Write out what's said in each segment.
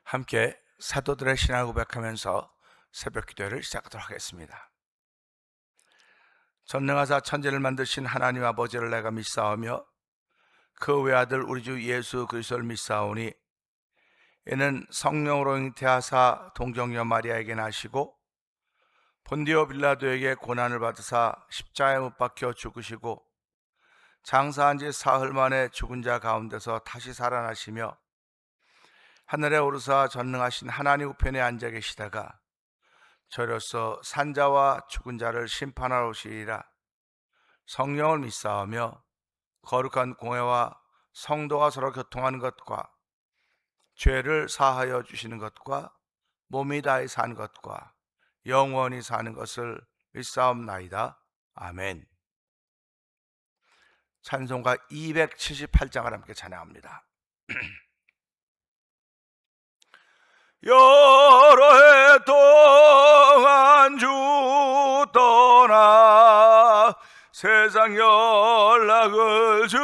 함께 사도들의 신앙을 고백하면서 새벽 기도를 시작하도록 하겠습니다. 전능하사 천지를 만드신 하나님 아버지를 내가 믿사오며 그 외아들 우리 주 예수 그리스도를 믿사오니 이는 성령으로 잉태하사 동정녀 마리아에게 나시고 본디오 빌라도에게 고난을 받으사 십자가에 못 박혀 죽으시고 장사한 지 사흘 만에 죽은 자 가운데서 다시 살아나시며 하늘에 오르사 전능하신 하나님 우편에 앉아 계시다가 저로서 산자와 죽은 자를 심판하러 오시리라. 성령을 믿사오며 거룩한 공회와 성도가 서로 교통하는 것과 죄를 사하여 주시는 것과 몸이 다해 사는 것과 영원히 사는 것을 믿사옵나이다. 아멘. 찬송가 278장을 함께 찬양합니다. 여러 해 동안 주 떠나 세상 연락을 즐기고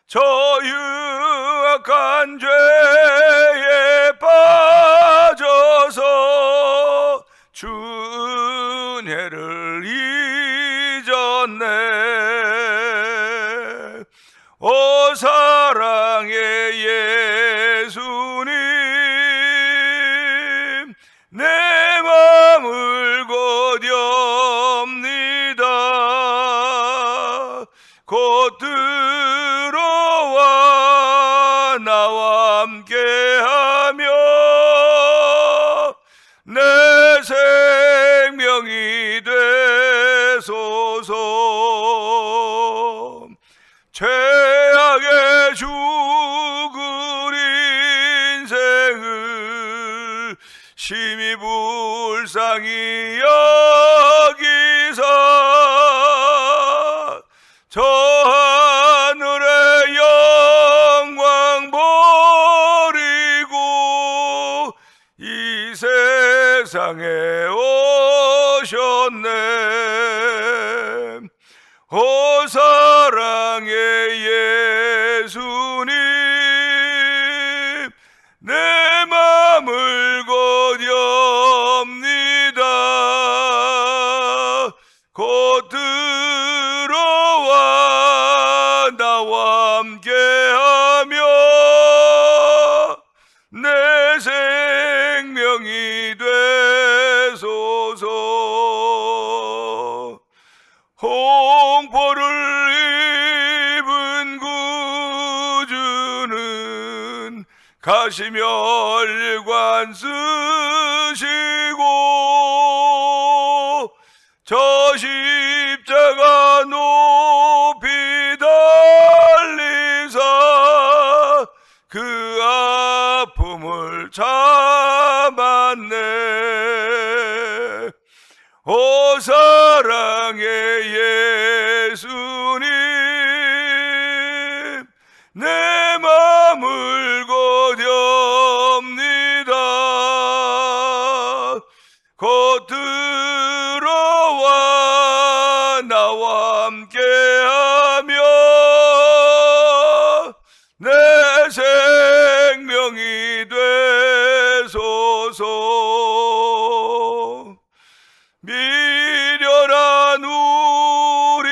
저 유악한 죄에 빠져서 준혜를 잊었네. 오 사랑의 예수님, 내 맘을 고뎨옵니다. 곧 들어와 나와 함께하며 내 생명이 되소서. 죄악의 죽을 인생을 심히 불쌍히 여기사 저 하늘의 영광 버리고 이 세상에 오셨네. 오 사랑의 예수님, 내 맘을 고뎨옵니다. 곧 들어와 나와 함께하며 내 생명이 되소서. 홍보를 입은 구주는 가시멸관 쓰시고 저 십자가 높이 달리사 그 아픔을 참았네. 오 사랑의 예수님, 내 맘을 고뎨옵니다. 곧 들어와 나와 함께하며 내 생명이 되소서. 미련한 우리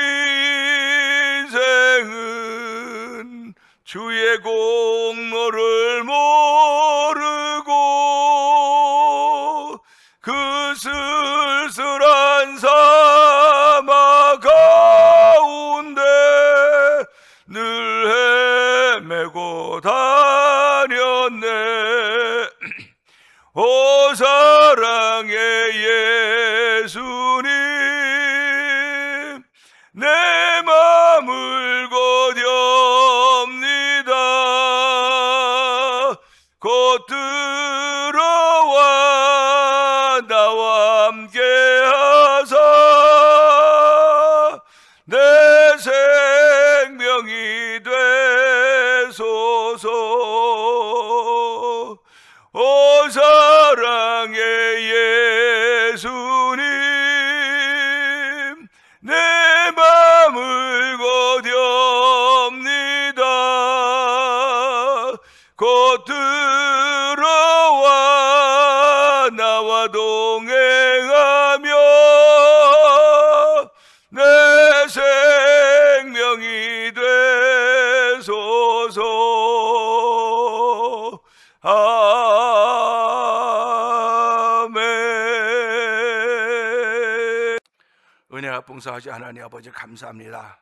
인생은 주의 공로를 모르고 그 쓸쓸한 사막 가운데 늘 헤매고 다녔네. 오 사랑의 예수님, 내 맘을 고뎨옵니다. 곧 들어와 나와 함께하사 내 생명이 되소서. 오 사랑의 예수님, 내 맘을 고뎨옵니다. 곧 들어와 나와 동행하며 내 생명이 되소서. 아멘. 은혜가 풍성하신 하나님 아버지 감사합니다.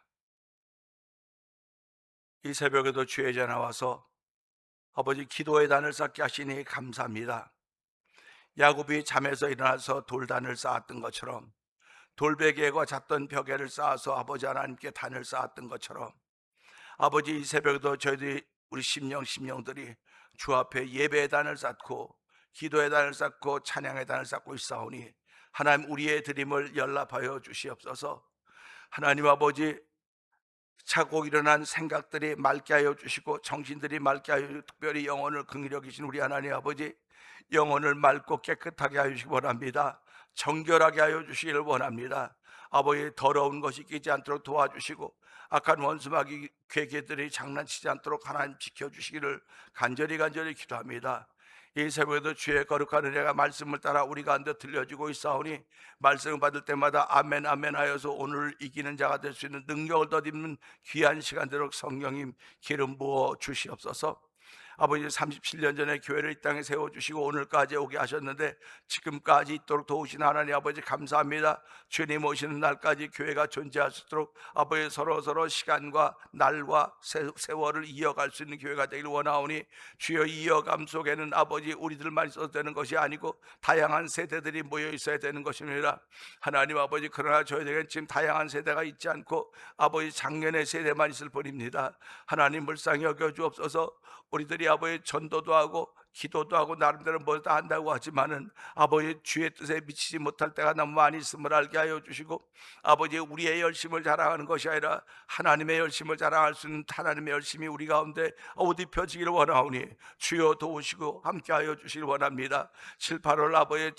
이 새벽에도 주의 자 나와서 아버지 기도의 단을 쌓게 하시니 감사합니다. 야곱이 잠에서 일어나서 돌단을 쌓았던 것처럼, 돌베개와 잤던 벽에를 쌓아서 아버지 하나님께 단을 쌓았던 것처럼, 아버지 이 새벽에도 저희들이 우리 심령들이 주 앞에 예배의 단을 쌓고 기도의 단을 쌓고 찬양의 단을 쌓고 있사오니 하나님 우리의 드림을 연락하여 주시옵소서. 하나님 아버지, 자고 일어난 생각들이 맑게 하여 주시고 정신들이 맑게 하여 주시고, 특별히 영혼을 긍휼히 여기신 우리 하나님 아버지, 영혼을 맑고 깨끗하게 하여 주시기 원합니다. 정결하게 하여 주시기를 원합니다. 아버지, 더러운 것이 끼지 않도록 도와주시고 악한 원수마귀 괴계들이 장난치지 않도록 하나님 지켜주시기를 간절히 기도합니다. 이 새벽에도 주의 거룩한 은혜가 말씀을 따라 우리 가운데 들려지고 있사오니 말씀을 받을 때마다 아멘 아멘 하여서 오늘 이기는 자가 될 수 있는 능력을 덧입는 귀한 시간 되도록 성령님 기름 부어 주시옵소서. 아버지, 37년 전에 교회를 이 땅에 세워주시고 오늘까지 오게 하셨는데 지금까지 있도록 도우신 하나님 아버지 감사합니다. 주님 오시는 날까지 교회가 존재할 수 있도록 아버지 서로 시간과 날과 세월을 이어갈 수 있는 교회가 되기를 원하오니 주여, 이어감 속에는 아버지 우리들만 있어도 되는 것이 아니고 다양한 세대들이 모여 있어야 되는 것입니다. 하나님 아버지, 그러나 저희들에게는 지금 다양한 세대가 있지 않고 아버지 작년의 세대만 있을 뿐입니다. 하나님 불쌍히 여겨 주옵소서. 우리들이 아버지 전도도 하고 기도도 하고 나름대로 뭘 다 한다고 하지만은 아버지 주의 뜻에 미치지 못할 때가 너무 많이 있음을 알게 하여 주시고, 아버지 우리의 열심을 자랑하는 것이 아니라 하나님의 열심을 자랑할 수 있는 하나님의 열심이 우리 가운데 어디 펴지기를 원하오니 주여 도우시고 함께 하여 주시길 원합니다. 7, 8월 아버지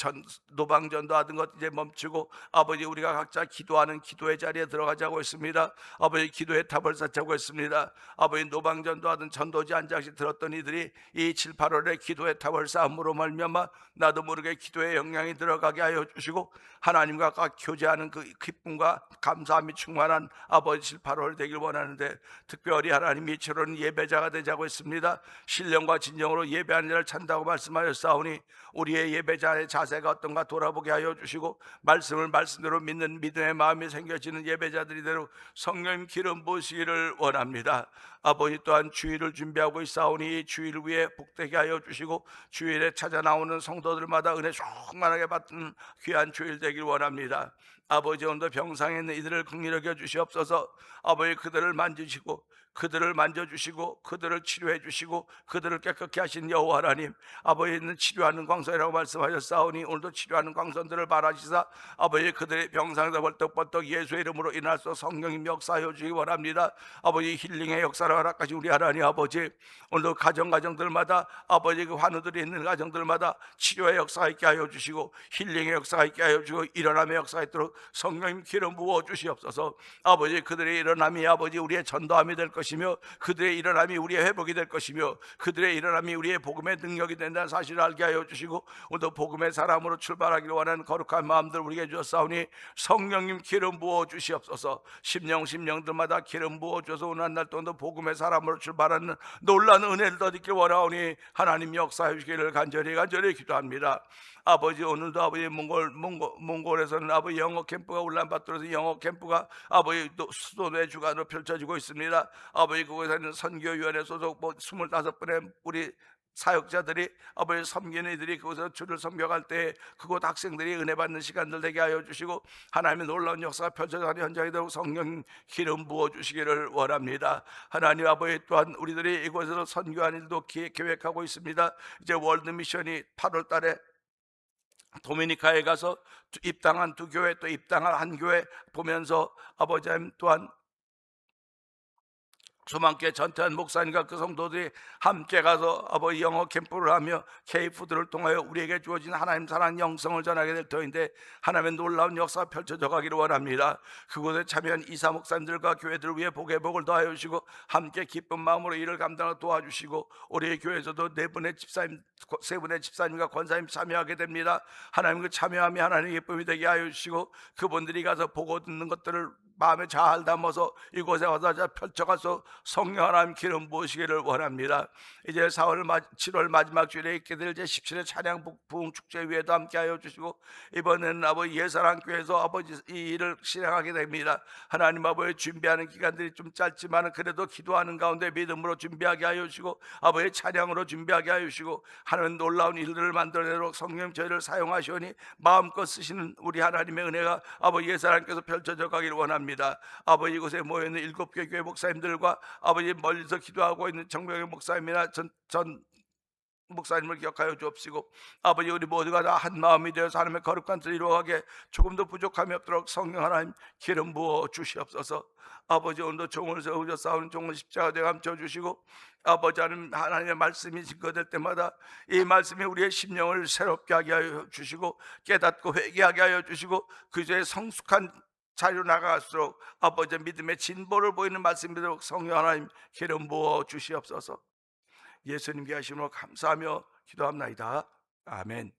노방전도 하던 것 이제 멈추고 아버지 우리가 각자 기도하는 기도의 자리에 들어가자고 했습니다. 아버지 기도의 탑을 쌓자고 했습니다. 아버지 노방전도 하던 전도지 한 장씩 들었던 이들이 이 7, 8월에 기도의 탑을 쌓음으로 말미암아 나도 모르게 기도의 영향이 들어가게 하여 주시고 하나님과 교제하는 그 기쁨과 감사함이 충만한 아버지 7, 8월 되길 원하는데, 특별히 하나님이 저런 예배자가 되자고 했습니다. 신령과 진정으로 예배하는 자를 찬다고 말씀하셨사오니 우리의 예배자의 자세가 어떤가 돌아보게 하여 주시고 말씀을 말씀대로 믿는 믿음의 마음이 생겨지는 예배자들이 되도록 성령 기름 부으시기를 원합니다. 아버지 또한 주일을 준비하고 있사오니 주일 위에 복되게 하여 주시고 주일에 찾아 나오는 성도들마다 은혜 충만하게 받는 귀한 주일 되길 원합니다. 아버지, 오늘도 병상에 있는 이들을 긍휼히 여겨 주시옵소서. 아버지, 그들을 만지시고 그들을 만져주시고 그들을 치료해 주시고 그들을 깨끗게 하신 여호와 하나님, 아버지는 치료하는 광선이라고 말씀하셨사오니 오늘도 치료하는 광선들을 바라시사 아버지 그들의 병상에서 벌떡벌떡 예수의 이름으로 인하여서 성령님 역사하여 주시기 원합니다. 아버지 힐링의 역사를 허락하신 우리 하나님 아버지, 오늘도 가정들마다 아버지 그 환우들이 있는 가정들마다 치료의 역사가 있게 하여 주시고 힐링의 역사가 있게 하여 주시고 일어남의 역사가 있도록 성령님 기름 부어 주시옵소서. 아버지, 그들의 일어남이 아버지 우리의 전도함이 될 것이며 그들의 일어남이 우리의 회복이 될 것이며 그들의 일어남이 우리의 복음의 능력이 된다는 사실을 알게 하여 주시고 오늘도 복음의 사람으로 출발하기를 원하는 거룩한 마음들 우리에게 주셨사오니 성령님 기름 부어 주시옵소서. 심령들마다 기름 부어 주셔서 오늘 한 날 동안도 복음의 사람으로 출발하는 놀라운 은혜를 더얻기를 원하오니 하나님 역사해 주시기를 간절히 기도합니다. 아버지, 오늘도 아버지 몽골에서는 아버지 영어 캠프가 울란바토르에서 영어 캠프가 아버지 수도내 주관으로 펼쳐지고 있습니다. 아버지, 그곳에는 선교위원회 소속 25분의 우리 사역자들이 아버지 섬기는 이들이 그곳에서 주를 섬겨갈 때 그곳 학생들이 은혜 받는 시간들 되게 하여 주시고 하나님의 놀라운 역사가 펼쳐가는 현장이 되고 성령 기름 부어 주시기를 원합니다. 하나님 아버지, 또한 우리들이 이곳에서 선교하는 일도 계획하고 있습니다. 이제 월드 미션이 8월 달에 도미니카에 가서 입당한 2교회 또 입당한 1교회 보면서 아버지 하나님 또한 수많게 전태한 목사님과 그 성도들이 함께 가서 아버지 영어 캠프를 하며 K푸드를 통하여 우리에게 주어진 하나님 사랑 영성을 전하게 될 터인데, 하나님의 놀라운 역사가 펼쳐져 가기를 원합니다. 그곳에 참여한 이사 목사님들과 교회들을 위해 복의 복을 더하여 주시고 함께 기쁜 마음으로 일을 감당하고 도와주시고, 우리 교회에서도 세 분의 집사님과 권사님 참여하게 됩니다. 하나님 그 참여함이 하나님의 기쁨이 되게 하여 주시고, 그분들이 가서 보고 듣는 것들을 마음에 잘 담아서 이곳에 와서 펼쳐가서 성령 하나님 기름 부으시기를 원합니다. 이제 7월 마지막 주일에 있게 될 제17회 찬양 부흥 축제위에도 함께하여 주시고, 이번에는 아버지 예사랑교회에서 아버지 이 일을 실행하게 됩니다. 하나님 아버지 준비하는 기간들이 좀 짧지만 그래도 기도하는 가운데 믿음으로 준비하게 하여 주시고, 아버지 찬양으로 준비하게 하여 주시고, 하나님 놀라운 일들을 만들어내도록 성령 저희를 사용하시오니 마음껏 쓰시는 우리 하나님의 은혜가 아버지 예사랑께서 펼쳐져 가기를 원합니다. 아버지 이곳에 모여있는 7개 교회 목사님들과 아버지 멀리서 기도하고 있는 정병의 목사님이나 전 목사님을 기억하여 주옵시고, 아버지 우리 모두가 다 한 마음이 되어서 하나님의 거룩한 뜻을 이루어가게 조금도 부족함이 없도록 성령 하나님 기름 부어 주시옵소서. 아버지 오늘도 종을 세우셔 싸우는 종을 십자가에 감춰 주시고, 아버지 하나님의 말씀이 증거될 때마다 이 말씀이 우리의 심령을 새롭게 하게 하여 주시고 깨닫고 회개하게 하여 주시고, 그저의 성숙한 자리로 나아갈수록 아버지 믿음의 진보를 보이는 말씀이도록 성령 하나님 기름 부어 주시옵소서. 예수님께 하심으로 감사하며 기도합나이다. 아멘.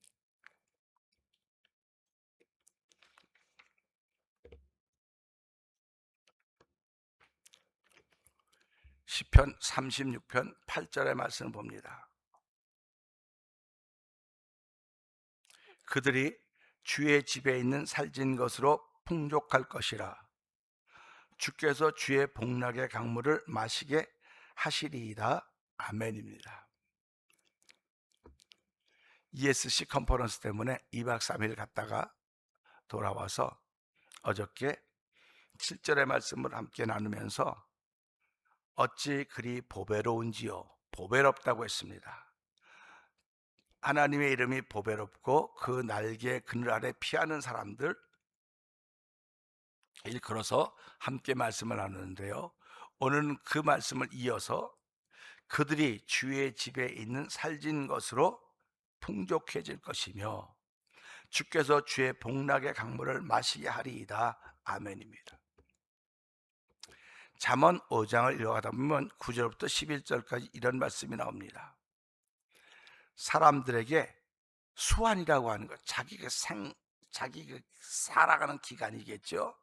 시편 36편 8절의 말씀을 봅니다. 그들이 주의 집에 있는 살찐 것으로 풍족할 것이라. 주께서 주의 복락의 강물을 마시게 하시리이다. 아멘입니다. ESC 컨퍼런스 때문에 2박 3일 갔다가 돌아와서 어저께 7절의 말씀을 함께 나누면서 어찌 그리 보배로운지요, 보배롭다고 했습니다. 하나님의 이름이 보배롭고 그 날개 그늘 아래 피하는 사람들, 일컬어서 함께 말씀을 나누는데요, 오늘은 그 말씀을 이어서 그들이 주의 집에 있는 살진 것으로 풍족해질 것이며 주께서 주의 복락의 강물을 마시게 하리이다. 아멘입니다. 잠언 5장을 읽어가다 보면 9절부터 11절까지 이런 말씀이 나옵니다. 사람들에게 수완이라고 하는 것, 자기가 살아가는 기간이겠죠.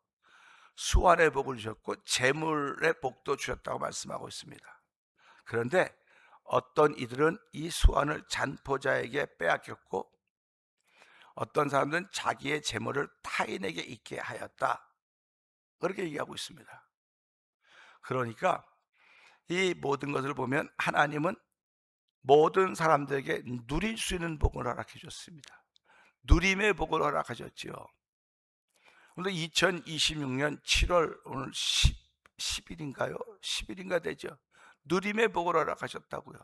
수완의 복을 주셨고 재물의 복도 주셨다고 말씀하고 있습니다. 그런데 어떤 이들은 이 수완을 잔포자에게 빼앗겼고, 어떤 사람들은 자기의 재물을 타인에게 있게 하였다, 그렇게 얘기하고 있습니다. 그러니까 이 모든 것을 보면 하나님은 모든 사람들에게 누릴 수 있는 복을 허락해 줬습니다. 누림의 복을 허락하셨지요. 오늘 2026년 7월 오늘 10일인가요? 10일인가 되죠. 누림의 복을 허락하셨다고요.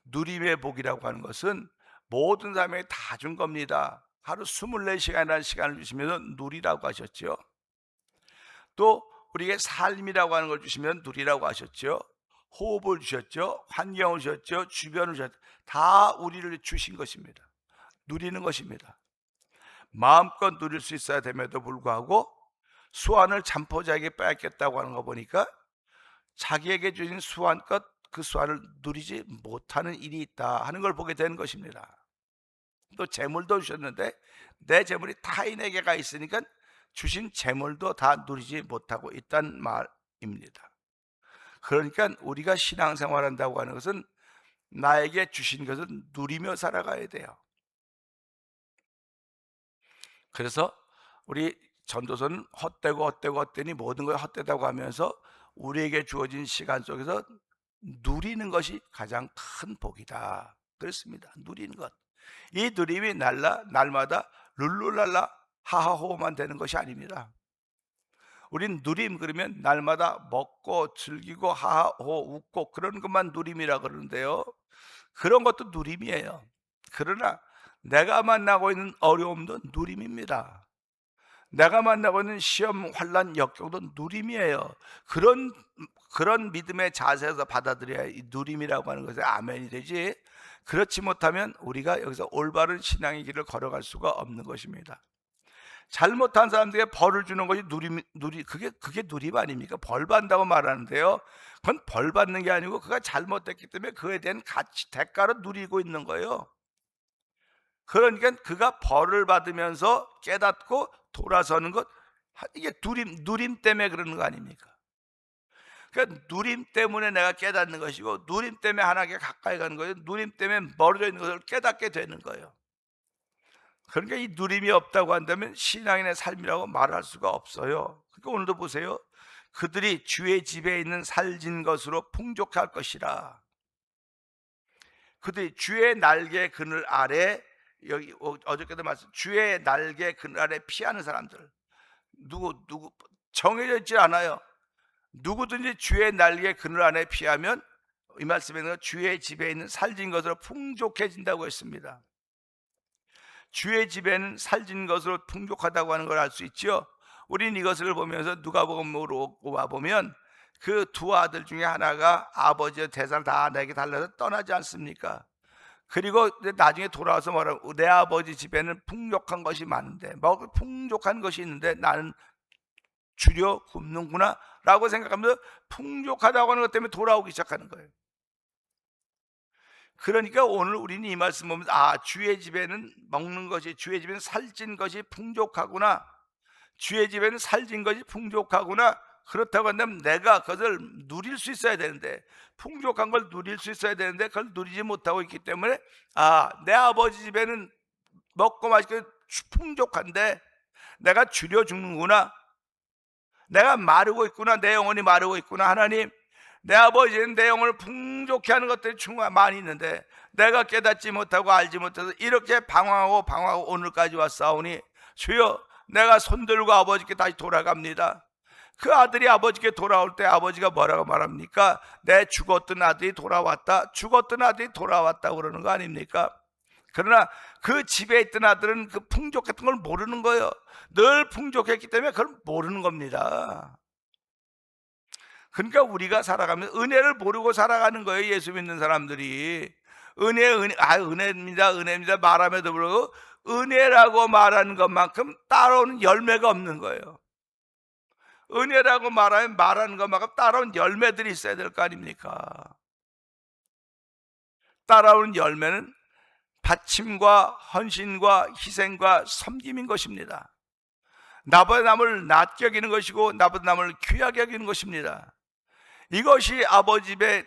누림의 복이라고 하는 것은 모든 사람에게 다 준 겁니다. 하루 24시간이라는 시간을 주시면서 누리라고 하셨죠. 또 우리에게 삶이라고 하는 걸 주시면 누리라고 하셨죠. 호흡을 주셨죠. 환경을 주셨죠. 주변을 주셨죠. 다 우리를 주신 것입니다. 누리는 것입니다. 마음껏 누릴 수 있어야 됨에도 불구하고 수완을 잠포자에게 빼앗겼다고 하는 거 보니까 자기에게 주신 수완껏 그 수완을 누리지 못하는 일이 있다 하는 걸 보게 되는 것입니다. 또 재물도 주셨는데 내 재물이 타인에게 가 있으니까 주신 재물도 다 누리지 못하고 있다는 말입니다. 그러니까 우리가 신앙생활 한다고 하는 것은 나에게 주신 것을 누리며 살아가야 돼요. 그래서 우리 전도서는 헛되니 모든 걸 헛되다고 하면서 우리에게 주어진 시간 속에서 누리는 것이 가장 큰 복이다 그렇습니다. 누리는 것, 이 누림이 날마다 룰루랄라 하하호만 되는 것이 아닙니다. 우린 누림 그러면 날마다 먹고 즐기고 하하호 웃고 그런 것만 누림이라 그러는데요, 그런 것도 누림이에요. 그러나 내가 만나고 있는 어려움도 누림입니다. 내가 만나고 있는 시험, 환난, 역경도 누림이에요. 그런 그런 믿음의 자세에서 받아들여야 이 누림이라고 하는 것에 아멘이 되지, 그렇지 못하면 우리가 여기서 올바른 신앙의 길을 걸어갈 수가 없는 것입니다. 잘못한 사람들에게 벌을 주는 것이 그게 누림 아닙니까? 벌 받는다고 말하는데요, 그건 벌 받는 게 아니고 그가 잘못됐기 때문에 그에 대한 가치, 대가로 누리고 있는 거예요. 그러니까 그가 벌을 받으면서 깨닫고 돌아서는 것, 이게 누림 때문에 그러는 거 아닙니까? 그러니까 누림 때문에 내가 깨닫는 것이고, 누림 때문에 하나님께 가까이 가는 거예요. 누림 때문에 멀어져 있는 것을 깨닫게 되는 거예요. 그러니까 이 누림이 없다고 한다면 신앙인의 삶이라고 말할 수가 없어요. 그러니까 오늘도 보세요. 그들이 주의 집에 있는 살진 것으로 풍족할 것이라. 그들이 주의 날개 그늘 아래, 여기 어저께도 말씀, 주의 날개 그늘 아래 피하는 사람들, 누구 정해져 있지 않아요. 누구든지 주의 날개 그늘 안에 피하면, 이 말씀에는 주의 집에 있는 살진 것으로 풍족해진다고 했습니다. 주의 집에는 살진 것으로 풍족하다고 하는 걸 알 수 있죠. 우린 이것을 보면서 누가복음으로 와보면 그 두 아들 중에 하나가 아버지의 재산을 다 내게 달라서 떠나지 않습니까? 그리고 나중에 돌아와서 말하고, 내 아버지 집에는 풍족한 것이 많은데, 풍족한 것이 있는데 나는 주려 굶는구나 라고 생각하면서 풍족하다고 하는 것 때문에 돌아오기 시작하는 거예요. 그러니까 오늘 우리는 이 말씀 보면서, 주의 집에는 먹는 것이, 주의 집에는 살찐 것이 풍족하구나, 주의 집에는 살찐 것이 풍족하구나. 그렇다고 한다면 내가 그것을 누릴 수 있어야 되는데, 풍족한 걸 누릴 수 있어야 되는데 그걸 누리지 못하고 있기 때문에, 내 아버지 집에는 먹고 마시고 풍족한데 내가 줄여 죽는구나, 내가 마르고 있구나, 내 영혼이 마르고 있구나. 하나님, 내 아버지는 내 영혼을 풍족케 하는 것들이 많이 있는데 내가 깨닫지 못하고 알지 못해서 이렇게 방황하고 오늘까지 왔사오니, 주여, 내가 손들고 아버지께 다시 돌아갑니다. 그 아들이 아버지께 돌아올 때 아버지가 뭐라고 말합니까? 내 죽었던 아들이 돌아왔다, 죽었던 아들이 돌아왔다 그러는 거 아닙니까? 그러나 그 집에 있던 아들은 그 풍족했던 걸 모르는 거예요. 늘 풍족했기 때문에 그걸 모르는 겁니다. 그러니까 우리가 살아가면 은혜를 모르고 살아가는 거예요. 예수 믿는 사람들이 은혜입니다 말함에도 불구하고 은혜라고 말하는 것만큼 따라오는 열매가 없는 거예요. 은혜라고 말하는 것만큼 따라오는 열매들이 있어야 될 거 아닙니까? 따라오는 열매는 바침과 헌신과 희생과 섬김인 것입니다. 나보다 남을 낮게 여기는 것이고 나보다 남을 귀하게 여기는 것입니다. 이것이 아버지 집에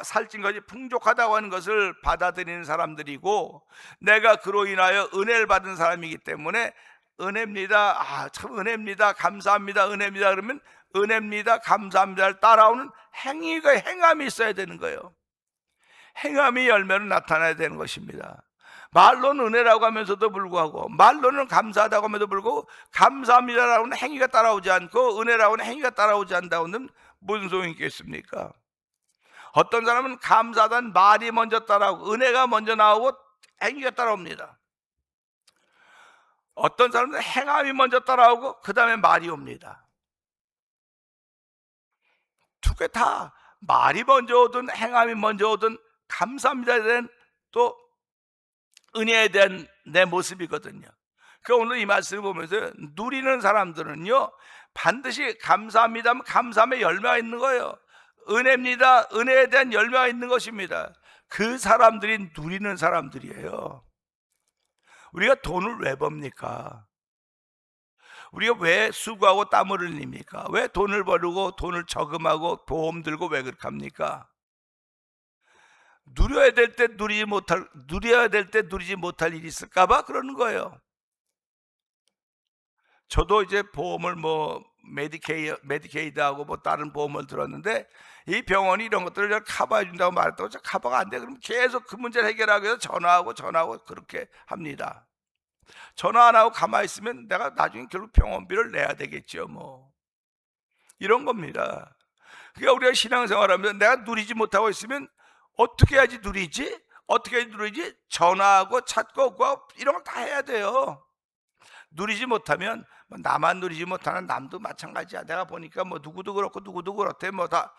살찐 것이 풍족하다고 하는 것을 받아들이는 사람들이고, 내가 그로 인하여 은혜를 받은 사람이기 때문에 은혜입니다, 참 은혜입니다, 감사합니다, 은혜입니다 그러면 은혜입니다, 감사합니다를 따라오는 행함이 있어야 되는 거예요. 행함이 열매로 나타나야 되는 것입니다. 말로는 은혜라고 하면서도 불구하고, 말로는 감사하다고 하면서도 불구하고 감사합니다라고 하는 행위가 따라오지 않고 은혜라고 하는 행위가 따라오지 않다고는 무슨 소용이 있겠습니까? 어떤 사람은 감사하다는 말이 먼저 따라오고 은혜가 먼저 나오고 행위가 따라옵니다. 어떤 사람은 행함이 먼저 따라오고 그 다음에 말이 옵니다. 두 개 다, 말이 먼저 오든 행함이 먼저 오든 감사합니다에 대한, 또 은혜에 대한 내 모습이거든요. 그 오늘 이 말씀을 보면서 누리는 사람들은요, 반드시 감사합니다 하면 감사함의 열매가 있는 거예요. 은혜입니다, 은혜에 대한 열매가 있는 것입니다. 그 사람들이 누리는 사람들이에요. 우리가 돈을 왜 법니까? 우리가 왜 수고하고 땀을 흘립니까? 왜 돈을 벌고 돈을 저금하고 보험 들고 왜 그렇게 합니까? 누려야 될 때 누리지 못할 일이 있을까 봐 그러는 거예요. 저도 이제 보험을 메디케이드하고 다른 보험을 들었는데, 이 병원이 이런 것들을 커버해 준다고 말했다고 커버가 안 돼. 그럼 계속 그 문제를 해결하기 위해서 전화하고 그렇게 합니다. 전화 안 하고 가만히 있으면 내가 나중에 결국 병원비를 내야 되겠죠, 이런 겁니다. 그러니까 우리가 신앙생활하면서 내가 누리지 못하고 있으면 어떻게 해야지 누리지? 전화하고 찾고 구하고 이런 걸 다 해야 돼요. 누리지 못하면 뭐 나만 누리지 못하는 남도 마찬가지야. 내가 보니까 뭐 누구도 그렇고 누구도 그렇대. 뭐 다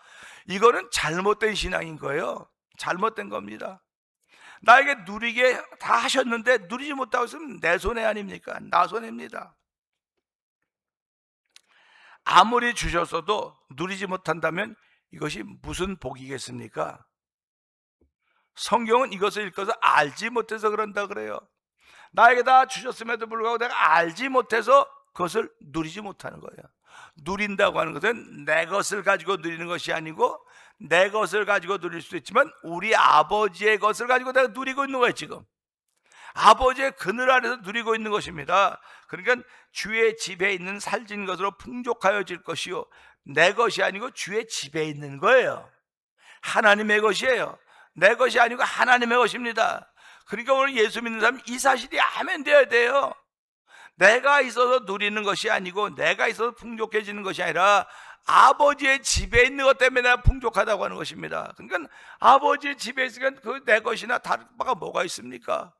이거는 잘못된 신앙인 거예요. 잘못된 겁니다. 나에게 누리게 다 하셨는데 누리지 못하고 있으면 내 손해 아닙니까? 나 손해입니다. 아무리 주셨어도 누리지 못한다면 이것이 무슨 복이겠습니까? 성경은 이것을 읽어서 알지 못해서 그런다 그래요. 나에게 다 주셨음에도 불구하고 내가 알지 못해서 그것을 누리지 못하는 거예요. 누린다고 하는 것은 내 것을 가지고 누리는 것이 아니고 내 것을 가지고 누릴 수도 있지만 우리 아버지의 것을 가지고 내가 누리고 있는 거예요. 지금 아버지의 그늘 아래서 누리고 있는 것입니다. 그러니까 주의 집에 있는 살진 것으로 풍족하여질 것이요, 내 것이 아니고 주의 집에 있는 거예요. 하나님의 것이에요. 내 것이 아니고 하나님의 것입니다. 그러니까 오늘 예수 믿는 사람 이 사실이 아멘되어야 돼요. 내가 있어서 누리는 것이 아니고 내가 있어서 풍족해지는 것이 아니라 아버지의 집에 있는 것 때문에 내가 풍족하다고 하는 것입니다. 그러니까 아버지의 집에 있으니까 그 내 것이나 다른 바가 뭐가 있습니까?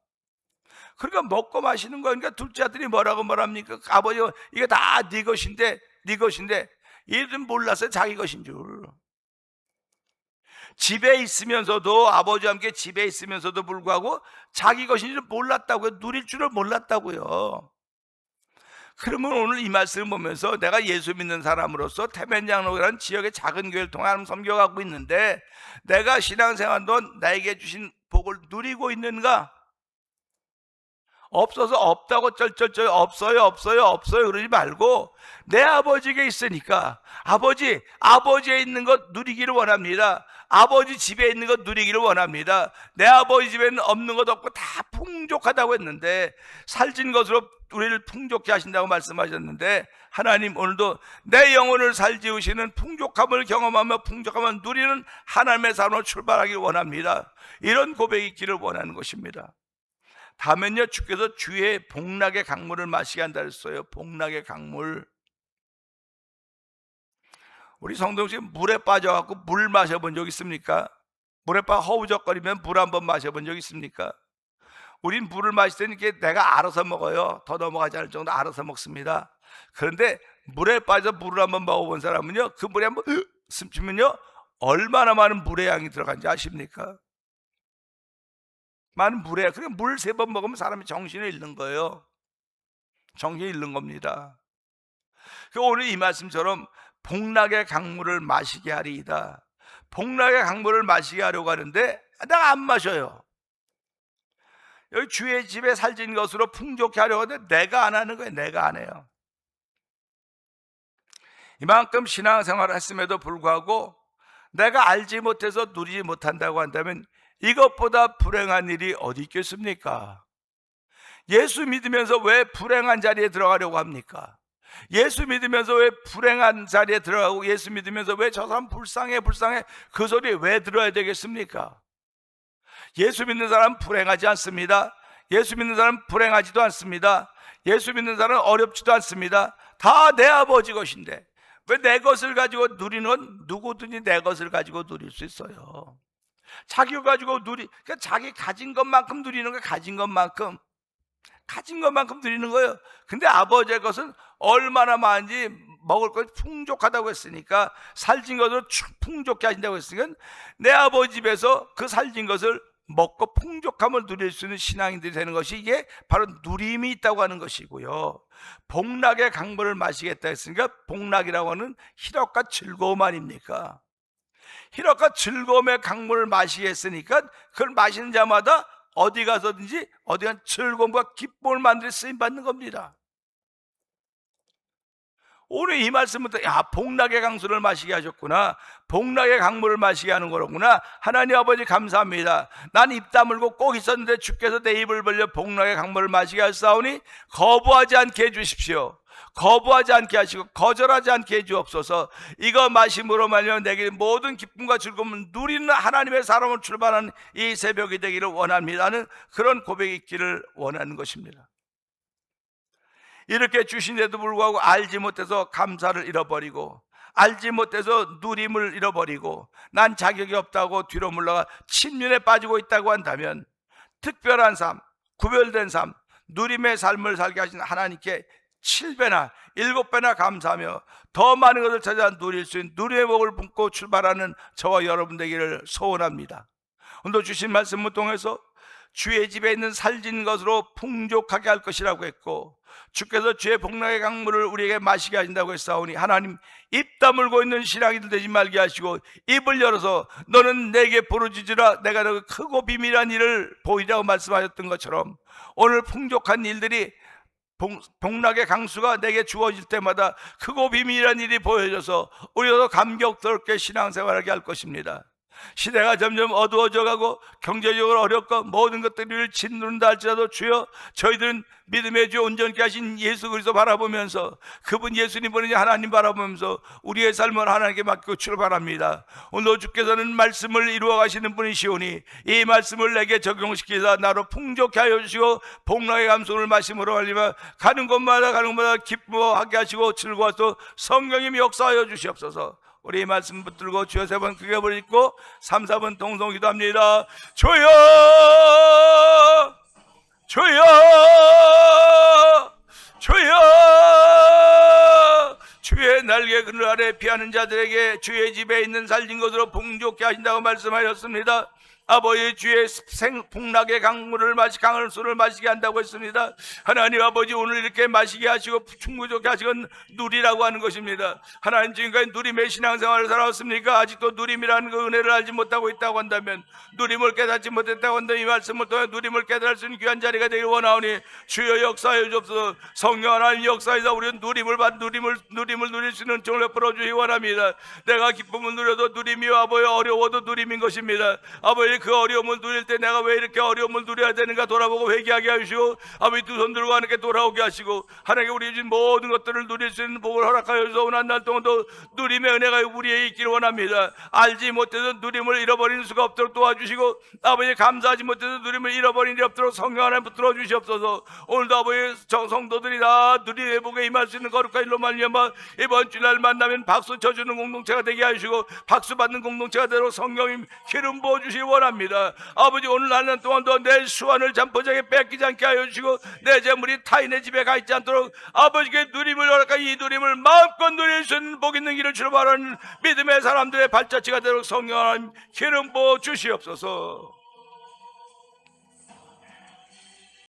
그러니까 먹고 마시는 거. 그러니까 둘째 아들이 뭐라고 말합니까? 아버지가 이게 다 네 것인데, 네 것인데 얘들은 몰랐어요. 자기 것인 줄. 집에 있으면서도, 아버지와 함께 집에 있으면서도 불구하고 자기 것인 줄 몰랐다고요. 누릴 줄을 몰랐다고요. 그러면 오늘 이 말씀을 보면서 내가 예수 믿는 사람으로서 태면장로라는 지역의 작은 교회를 통해 하나님 섬겨가고 있는데 내가 신앙생활도 나에게 주신 복을 누리고 있는가? 없어서 없다고 쩔쩔쩔 없어요 그러지 말고 내 아버지에게 있으니까 아버지에 있는 것 누리기를 원합니다. 아버지 집에 있는 것 누리기를 원합니다. 내 아버지 집에는 없는 것 없고 다 풍족하다고 했는데, 살찐 것으로 우리를 풍족케 하신다고 말씀하셨는데, 하나님 오늘도 내 영혼을 살지우시는 풍족함을 경험하며 풍족함을 누리는 하나님의 삶으로 출발하기를 원합니다. 이런 고백이 있기를 원하는 것입니다. 다음엔요, 주께서 주의 복락의 강물을 마시게 한다 그랬어요. 복락의 강물. 우리 성도 씨 물에 빠져갖고 물 마셔본 적 있습니까? 물에 빠져 허우적거리면 물 한번 마셔본 적 있습니까? 우린 물을 마실 때는 이렇게 내가 알아서 먹어요. 더 넘어가지 않을 정도 알아서 먹습니다. 그런데 물에 빠져 물을 한번 먹어본 사람은요, 그 물에 한번 숨치면요 얼마나 많은 물의 양이 들어간지 아십니까? 많은 물에, 그러니까 물 3번 먹으면 사람이 정신을 잃는 거예요. 정신이 잃는 겁니다. 오늘 이 말씀처럼 복락의 강물을 마시게 하리이다. 복락의 강물을 마시게 하려고 하는데 내가 안 마셔요. 여기 주의 집에 살진 것으로 풍족케 하려고 하는데 내가 안 하는 거예요. 내가 안 해요. 이만큼 신앙생활을 했음에도 불구하고 내가 알지 못해서 누리지 못한다고 한다면 이것보다 불행한 일이 어디 있겠습니까? 예수 믿으면서 왜 불행한 자리에 들어가려고 합니까? 예수 믿으면서 왜 불행한 자리에 들어가고, 예수 믿으면서 왜 저 사람 불쌍해 그 소리 왜 들어야 되겠습니까? 예수 믿는 사람은 불행하지 않습니다. 예수 믿는 사람은 불행하지도 않습니다. 예수 믿는 사람은 어렵지도 않습니다. 다 내 아버지 것인데 왜 내 것을 가지고 누리는 건, 누구든지 내 것을 가지고 누릴 수 있어요. 자기 가지고 그러니까 자기 가진 것만큼 누리는 거예요. 가진 것만큼 누리는 거예요. 근데 아버지의 것은 얼마나 많은지 먹을 것이 풍족하다고 했으니까, 살진 것으로 풍족케 하신다고 했으니까 내 아버지 집에서 그 살진 것을 먹고 풍족함을 누릴 수 있는 신앙인들이 되는 것이, 이게 바로 누림이 있다고 하는 것이고요. 복락의 강물을 마시겠다 했으니까 복락이라고 하는 희락과 즐거움 아닙니까? 희락과 즐거움의 강물을 마시게 했으니까 그걸 마시는 자마다 어디 가서든지 어디간 즐거움과 기쁨을 만들어 쓰임 받는 겁니다. 오늘 이 말씀부터 복락의 강수를 마시게 하셨구나, 복락의 강물을 마시게 하는 거로구나. 하나님 아버지 감사합니다. 난 입 다물고 꼭 있었는데 주께서 내 입을 벌려 복락의 강물을 마시게 하사오니 거부하지 않게 해주십시오. 거부하지 않게 하시고 거절하지 않게 해주옵소서. 이거 마심으로 말미암아 내게 모든 기쁨과 즐거움을 누리는 하나님의 사람을 출발하는 이 새벽이 되기를 원합니다는 그런 고백이 있기를 원하는 것입니다. 이렇게 주신데도 불구하고 알지 못해서 감사를 잃어버리고, 알지 못해서 누림을 잃어버리고, 난 자격이 없다고 뒤로 물러가 침륜에 빠지고 있다고 한다면, 특별한 삶, 구별된 삶, 누림의 삶을 살게 하신 하나님께 7배나 7배나 감사하며 더 많은 것을 찾아 누릴 수 있는 누리의 복을 품고 출발하는 저와 여러분 되기를 소원합니다. 오늘 주신 말씀을 통해서 주의 집에 있는 살진 것으로 풍족하게 할 것이라고 했고, 주께서 주의 복락의 강물을 우리에게 마시게 하신다고 했사오니, 하나님, 입 다물고 있는 신앙이들 되지 말게 하시고 입을 열어서 너는 내게 부르짖으라, 내가 너 크고 비밀한 일을 보이라고 말씀하셨던 것처럼, 오늘 풍족한 일들이 복락의 강수가 내게 주어질 때마다 크고 비밀한 일이 보여져서 우리도 감격스럽게 신앙생활하게 할 것입니다. 시대가 점점 어두워져 가고 경제적으로 어렵고 모든 것들을 짓누른다 할지라도 주여, 저희들은 믿음의 주 온전케 하신 예수 그리스도 바라보면서, 그분 예수님 보내신 하나님 바라보면서 우리의 삶을 하나님께 맡기고 출발합니다. 오늘 주께서는 말씀을 이루어 가시는 분이시오니 이 말씀을 내게 적용시키사 나로 풍족케 하여 주시고 복락의 감수를 마심으로 알리며 가는 곳마다 기뻐하게 하시고 즐거워서 성령님이 역사하여 주시옵소서. 우리 이 말씀 붙들고 주여 3번 크게 부르짖고 3, 4번 동성 기도합니다. 주여, 주여, 주여. 주의 날개 그늘 아래 피하는 자들에게 주의 집에 있는 살진 것으로 풍족케 하신다고 말씀하셨습니다. 아버지, 주의 풍락의 강물을 강물수를 마시게 한다고 했습니다. 하나님 아버지, 오늘 이렇게 마시게 하시고 충분하게 하시건 누리라고 하는 것입니다. 하나님, 지금까지 누림의 신앙생활을 살아왔습니까? 아직도 누림이라는 그 은혜를 알지 못하고 있다고 한다면, 누림을 깨닫지 못했다고 한다면 이 말씀을 통해 누림을 깨달을 수 있는 귀한 자리가 되기를 원하오니 주여 역사해 주옵소서. 성령 하나님 역사에서 우리는 누림을 누릴 수 있는 정을 풀어주시기 원합니다. 내가 기쁨을 누려도 누림이 아버지 어려워도 누림인 것입니다. 아버지, 그 어려움을 누릴 때 내가 왜 이렇게 어려움을 누려야 되는가 돌아보고 회개하게 하시고, 아버지 두 손 들고 하나님께 돌아오게 하시고, 하나님께 우리 주신 모든 것들을 누릴 수 있는 복을 허락하여 주소서. 오늘 한 날 동안도 누림의 은혜가 우리에게 있기를 원합니다. 알지 못해서 누림을 잃어버리는 수가 없도록 도와주시고, 아버지 감사하지 못해서 누림을 잃어버리는 일 없도록 성령 하나님 붙들어 주시옵소서. 오늘도 아버지 성도들이 다 누림의 복에 임할 수 있는 거룩한 일로 말미암아 이번 주날 만나면 박수 쳐주는 공동체가 되게 하시고 박수 받는 공동체가 되도록 성령님 기름 부어주시기 원합니다. 아버지, 오늘 하는 동안도 내 수완을 잠포장에 뺏기지 않게 하여 주시고 내 재물이 타인의 집에 가 있지 않도록 아버지께 누림을 허락하 이 누림을 마음껏 누릴 수 있는 복 있는 길을 출발하는 믿음의 사람들의 발자취가 되도록 성령 하나님 기름 부어 주시옵소서.